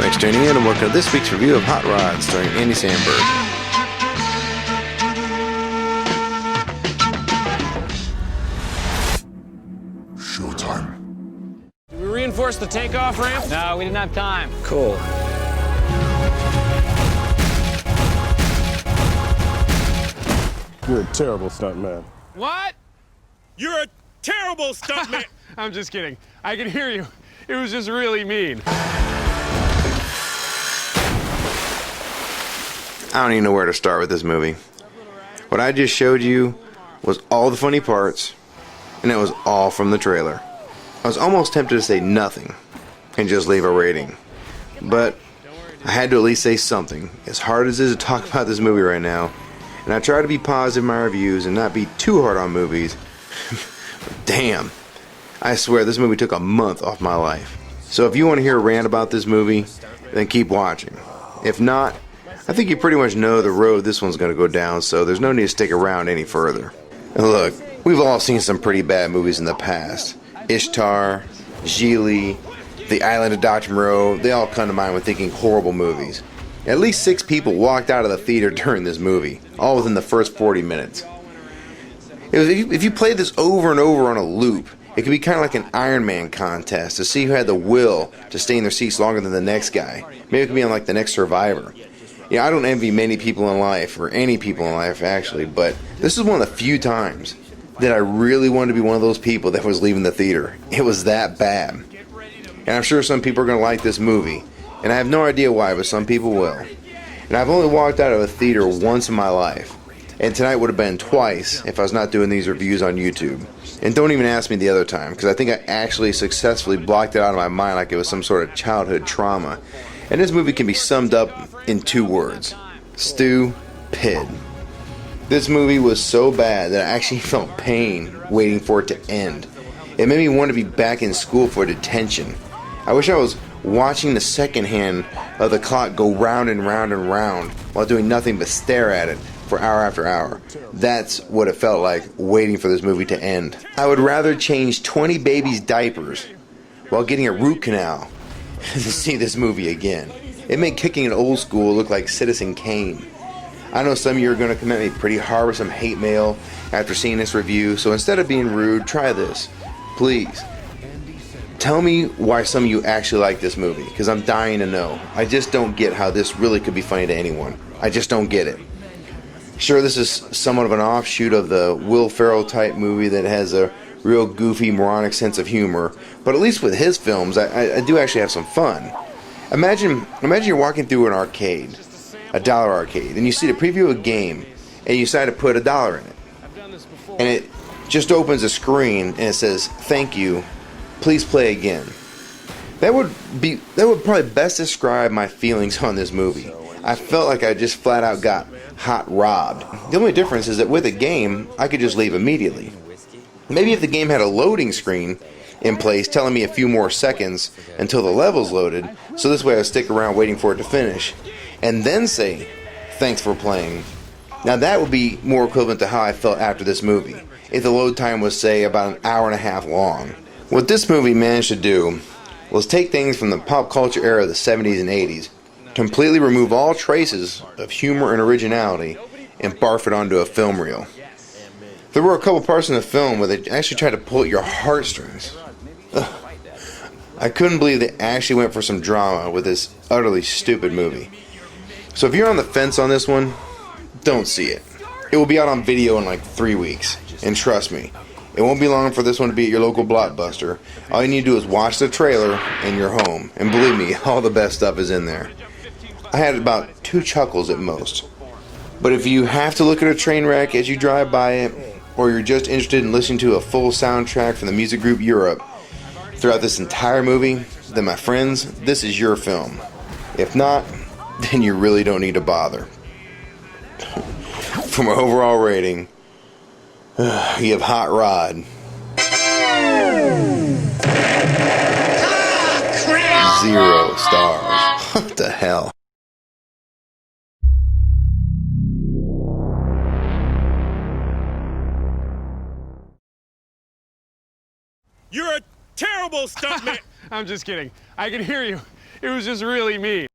Thanks for tuning in and welcome to this week's review of Hot Rod starring Andy Samberg. Showtime. Did we reinforce the takeoff ramp? No, we didn't have time. Cool. You're a terrible stuntman. What? You're a terrible stuntman. I'm just kidding. I can hear you. It was just really mean. I don't even know where to start with this movie. What I just showed you was all the funny parts, and it was all from the trailer. I was almost tempted to say nothing and just leave a rating. But I had to at least say something, as hard as it is to talk about this movie right now. And I try to be positive in my reviews and not be too hard on movies. Damn. I swear this movie took a month off my life. So if you want to hear a rant about this movie, then keep watching. If not, I think you pretty much know the road this one's going to go down, so there's no need to stick around any further. And look, we've all seen some pretty bad movies in the past. Ishtar, Gigli, The Island of Dr. Moreau, they all come to mind when thinking horrible movies. At least 6 people walked out of the theater during this movie, all within the first 40 minutes. If you played this over and over on a loop, it could be kind of like an Iron Man contest to see who had the will to stay in their seats longer than the next guy. Maybe it could be on like the next Survivor. Yeah, I don't envy many people in life, or any people in life actually, but this is one of the few times that I really wanted to be one of those people that was leaving the theater. It was that bad. And I'm sure some people are going to like this movie, and I have no idea why, but some people will. And I've only walked out of a theater once in my life, and tonight would have been twice if I was not doing these reviews on YouTube. And don't even ask me the other time, because I think I actually successfully blocked it out of my mind like it was some sort of childhood trauma. And this movie can be summed up in 2 words: stupid. This movie was so bad that I actually felt pain waiting for it to end. It made me want to be back in school for detention. I wish I was watching the second hand of the clock go round and round and round while doing nothing but stare at it for hour after hour. That's what it felt like waiting for this movie to end. I would rather change 20 babies' diapers while getting a root canal to see this movie again. It made kicking an old school look like Citizen Kane. I know some of you are going to come at me pretty hard with some hate mail after seeing this review, so instead of being rude, try this. Please. Tell me why some of you actually like this movie, because I'm dying to know. I just don't get how this really could be funny to anyone. I just don't get it. Sure, this is somewhat of an offshoot of the Will Ferrell type movie that has a real goofy, moronic sense of humor, but at least with his films, I do actually have some fun. Imagine you're walking through an arcade, a dollar arcade, and you see the preview of a game, and you decide to put $1 in it. And it just opens a screen, and it says, "Thank you, please play again." That would probably best describe my feelings on this movie. I felt like I just flat out got hot robbed. The only difference is that with a game, I could just leave immediately. Maybe if the game had a loading screen in place telling me a few more seconds until the level's loaded, so this way I would stick around waiting for it to finish, and then say, "Thanks for playing." Now that would be more equivalent to how I felt after this movie, if the load time was, say, about an hour and a half long. What this movie managed to do was take things from the pop culture era of the 70s and 80s, completely remove all traces of humor and originality, and barf it onto a film reel. There were a couple parts in the film where they actually tried to pull at your heartstrings. Ugh. I couldn't believe they actually went for some drama with this utterly stupid movie. So if you're on the fence on this one, don't see it. It will be out on video in like 3 weeks. And trust me, it won't be long for this one to be at your local Blockbuster. All you need to do is watch the trailer and you're home. And believe me, all the best stuff is in there. I had about 2 chuckles at most. But if you have to look at a train wreck as you drive by it, or you're just interested in listening to a full soundtrack from the music group Europe throughout this entire movie, then my friends, this is your film. If not, then you really don't need to bother. For my overall rating, give Hot Rod 0 stars. What the hell? You're a terrible stuntman. I'm just kidding. I can hear you. It was just really me.